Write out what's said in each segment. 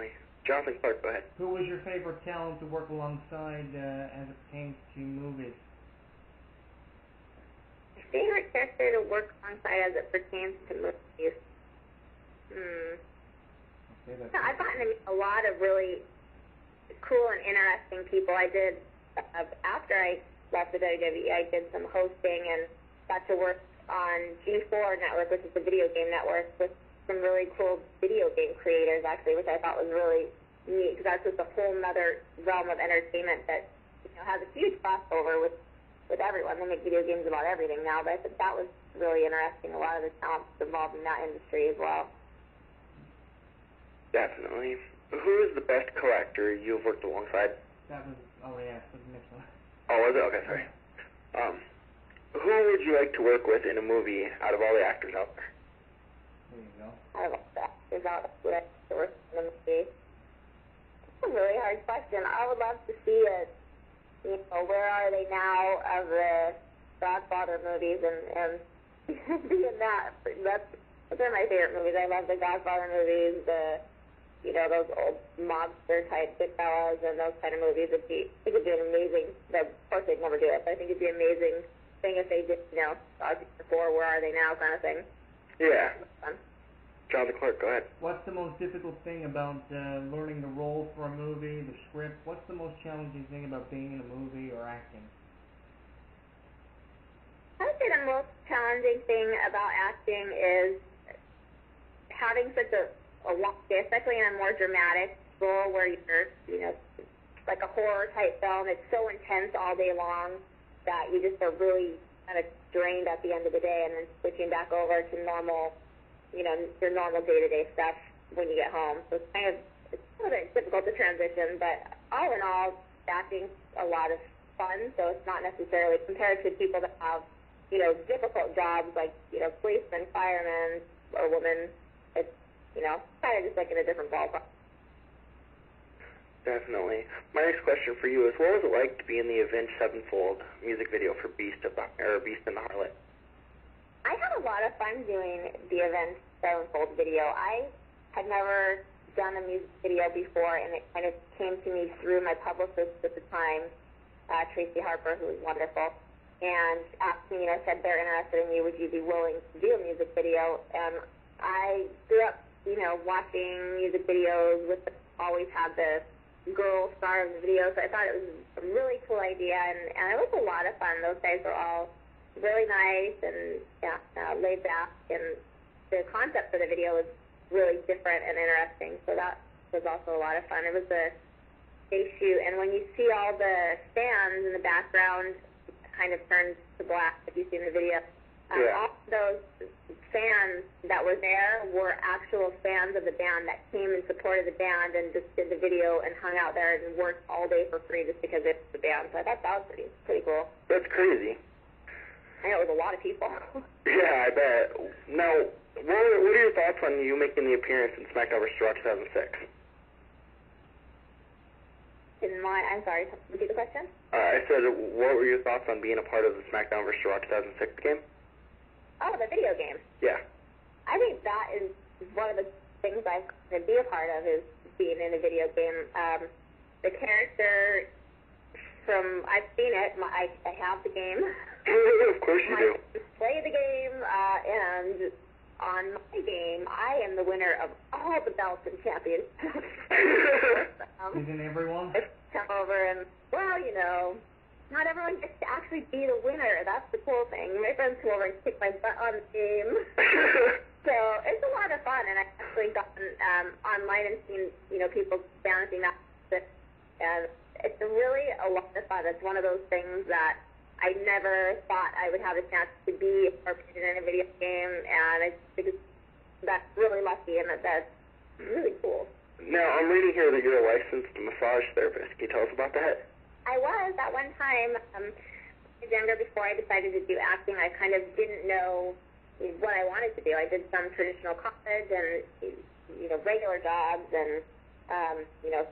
Definitely. Jonathan Clarke, go ahead. Who was your favorite talent to work alongside as it pertains to movies? My favorite character to work alongside as it pertains to movies? I've gotten to meet a lot of really cool and interesting people. I did, after I left the WWE, I did some hosting and got to work on G4 Network, which is the video game network, with some really cool video game creators, actually, which I thought was really neat, because that's just a whole other realm of entertainment that, has a huge crossover with everyone. They make video games about everything now, but I think that was really interesting, a lot of the talents involved in that industry as well. Definitely. Who is the best co-actor you've worked alongside? That was, was the next one. Oh, was it? Okay, sorry. Who would you like to work with in a movie out of all the actors out there? There you go. I love that. There's not who I'd like to work in a movie. It's a really hard question. I would love to see it, where are they now of the Godfather movies and being that. That's one of my favorite movies. I love the Godfather movies, those old mobster type Goodfellas and those kind of movies. I think it'd be an amazing, of course they'd never do it, but I think it'd be an amazing thing if they did, before, where are they now kind of thing. Yeah. Jonathan Clarke, go ahead. What's the most difficult thing about learning the role for a movie, the script? What's the most challenging thing about being in a movie or acting? I would say the most challenging thing about acting is having such a long day, especially in a more dramatic role where you're, like a horror type film. It's so intense all day long that you just are really kind of drained at the end of the day, and then switching back over to normal, your normal day-to-day stuff when you get home. So it's kind of difficult to transition, but all in all, acting's a lot of fun, so it's not necessarily compared to people that have, difficult jobs like, policemen, firemen, or women. It's, kind of just like in a different ballpark. Definitely. My next question for you is, what was it like to be in the Avenged Sevenfold music video for Beast and the Harlot? I had a lot of fun doing the Avenged Sevenfold video. I had never done a music video before, and it kind of came to me through my publicist at the time, Tracy Harper, who was wonderful, and asked me, said they're interested in you, would you be willing to do a music video? And I grew up, watching music videos, always had the girl star of the video, so I thought it was a really cool idea, and it was a lot of fun. Those guys were all really nice and laid back, and the concept for the video was really different and interesting, so that was also a lot of fun. It was a day shoot, and when you see all the stands in the background, it kind of turns to black if you see in the video. All those fans that were there were actual fans of the band that came and supported the band and just did the video and hung out there and worked all day for free just because it's the band. So I thought that was pretty cool. That's crazy. I know, it was a lot of people. Yeah, I bet. Now, what are your thoughts on you making the appearance in SmackDown vs. Raw 2006? I'm sorry, repeat the question? I said, what were your thoughts on being a part of the SmackDown vs. Raw 2006 game? Oh, the video game. Yeah. I think that is one of the things I could be a part of, is being in a video game. The character I've seen it. I have the game. Of course you do. I play the game, and on my game, I am the winner of all the belts and championships. Isn't everyone? I come over and, not everyone gets to actually be the winner. That's the cool thing. My friends come over and kick my butt on the game. So it's a lot of fun, and I've actually gotten online and seen, people balancing that. And it's really a lot of fun. It's one of those things that I never thought I would have a chance to be incorporated in a video game, and I think that's really lucky, and that's really cool. Now, I'm reading here that you're a licensed massage therapist. Can you tell us about that? I was at one time. I was younger before I decided to do acting. I kind of didn't know what I wanted to do. I did some traditional college and regular jobs and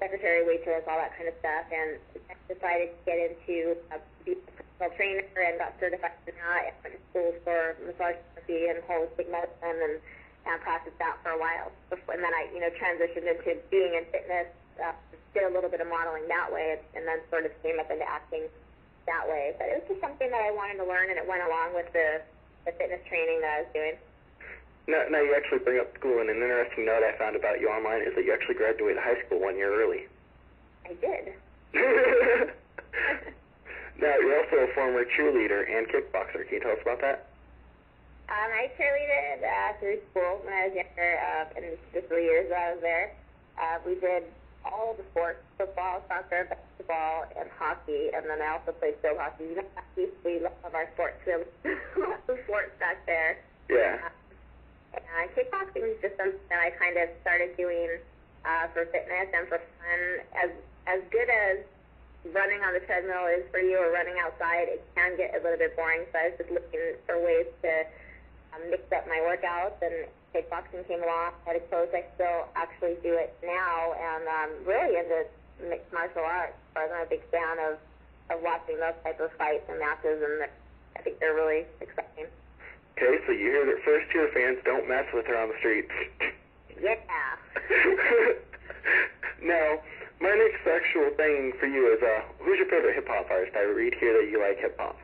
secretary, waitress, all that kind of stuff. And I decided to get into be a personal trainer and got certified in that. I went to school for massage therapy and holistic medicine, and and practiced that for a while. And then I, transitioned into being in fitness, did a little bit of modeling that way, and then sort of came up into acting that way. But it was just something that I wanted to learn, and it went along with the fitness training that I was doing. Now you actually bring up school, and an interesting note I found about you online is that you actually graduated high school 1 year early. I did. Now, you're also a former cheerleader and kickboxer. Can you tell us about that? I cheerleaded through school when I was younger, in the 3 years that I was there. We did all the sports, football, soccer, basketball, and hockey, and then I also played field hockey. We love our sports. We have lots of sports back there. Yeah. And kickboxing is just something that I kind of started doing for fitness and for fun. As good as running on the treadmill is for you or running outside, it can get a little bit boring, so I was just looking for ways to mix up my workouts, and kickboxing came along. I suppose I still actually do it now, and really into mixed martial arts. So I'm a big fan of watching those type of fights and matches, and I think they're really exciting. Okay, so you hear that first-year fans don't mess with her on the streets. Yeah. Now, my next actual thing for you is, who's your favorite hip-hop artist? I read here that you like hip-hop.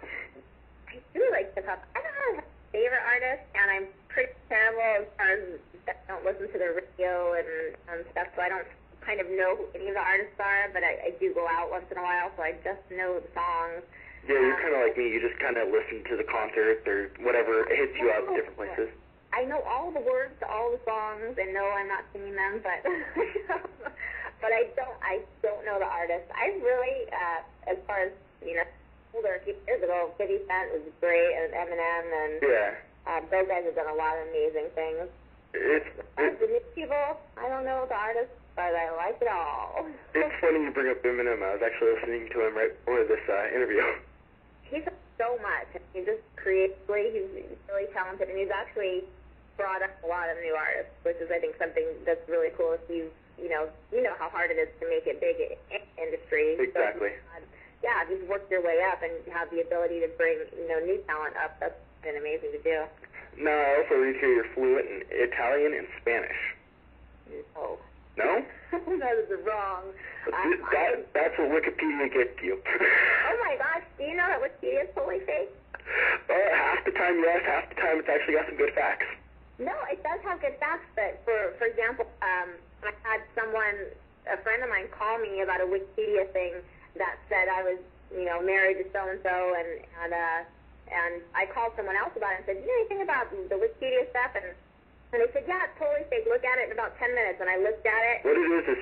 I do like hip-hop. I don't have a favorite artist, and I'm pretty terrible as far as I don't listen to the radio and stuff, so I don't kind of know who any of the artists are, but I do go out once in a while, so I just know the songs. Yeah, you're kind of like me. You just kind of listen to the concert or whatever hits you out in different places. I know all the words to all the songs, and no, I'm not singing them, but but I don't know the artist. I really, as far as older, a few years ago, 50 Cent was great, and Eminem, and those guys have done a lot of amazing things. The new people, I don't know the artist, but I like it all. It's funny you bring up Eminem. I was actually listening to him right before this interview. He's so much. He just creatively, he's really talented, and he's actually brought up a lot of new artists, which is, I think, something that's really cool. If you know how hard it is to make it big in industry. Exactly. So, if you've worked your way up and have the ability to bring new talent up, that's been amazing to do. Now, I also read here you're fluent in Italian and Spanish. No. No? That is wrong. That's what Wikipedia gets you. Oh my gosh, do you know that Wikipedia is totally fake? Half the time yes, half the time it's actually got some good facts. No, it does have good facts, but for example, I had a friend of mine call me about a Wikipedia thing that said I was, married to so-and-so, and I called someone else about it and said, do you know anything about the Wikipedia stuff? And they said, yeah, it's totally fake. Look at it in about 10 minutes. And I looked at it. What it is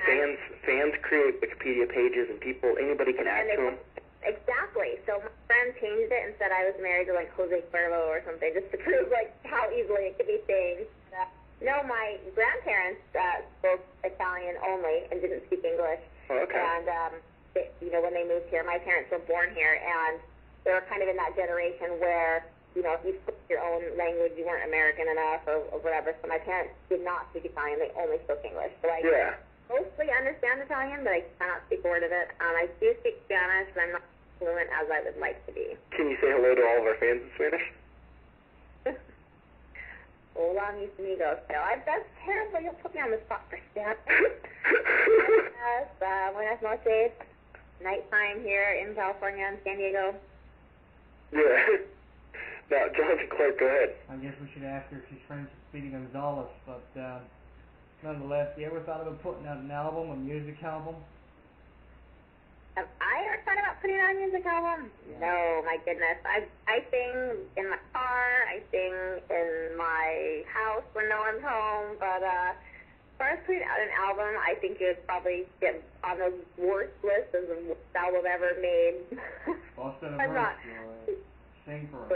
fans create Wikipedia pages, and anybody can add to them. Exactly. So my friend changed it and said I was married to, Jose Cuervo or something, just to prove, how easily it could be changed. No, my grandparents spoke Italian only and didn't speak English. Oh, okay. And, when they moved here, my parents were born here, and they were kind of in that generation where, if you spoke your own language, you weren't American enough or whatever. So my parents did not speak Italian. They only spoke English. So I mostly understand Italian, but I cannot speak a word of it. I do speak Spanish, but I'm not fluent as I would like to be. Can you say hello to all of our fans in Spanish? Hola, mis amigos. No, that's terrible. You'll put me on the spot for Spanish. Buenas noches. Nighttime here in California and San Diego. Yeah. Now, Jonathan Clarke, go ahead. I guess we should ask her if she's friends with Speedy Gonzalez, but nonetheless, you ever thought about putting out an album, a music album? Have I ever thought about putting out a music album? Yeah. No, my goodness. I sing in my car, I sing in my house when no one's home, but as far as putting out an album, I think it would probably get on the worst list of the worst album ever made. Well, instead of Joy, sing for us.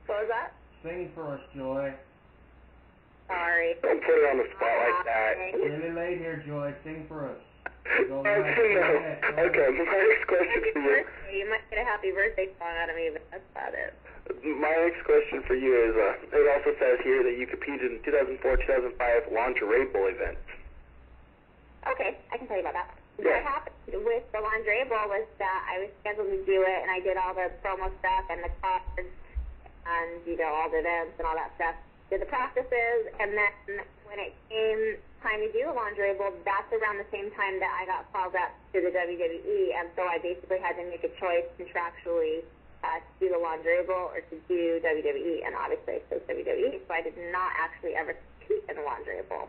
What was that? Sing for us, Joy. Sorry. Don't put her on the spot like that. Really late here, Joy. Sing for us. No. Okay, my next question for you. You might get a happy birthday song out of me, but that's about it. My next question for you is, it also says here that you competed in 2004-2005 lingerie bowl events. Okay, I can tell you about that. Yeah. What happened with the lingerie bowl was that I was scheduled to do it, and I did all the promo stuff and the cards and, all the events and all that stuff. did the practices, and then when it came time to do the lingerie bowl, that's around the same time that I got called up to the WWE, and so I basically had to make a choice contractually to do the lingerie bowl or to do WWE, and obviously I chose WWE, so I did not actually ever compete in the lingerie bowl.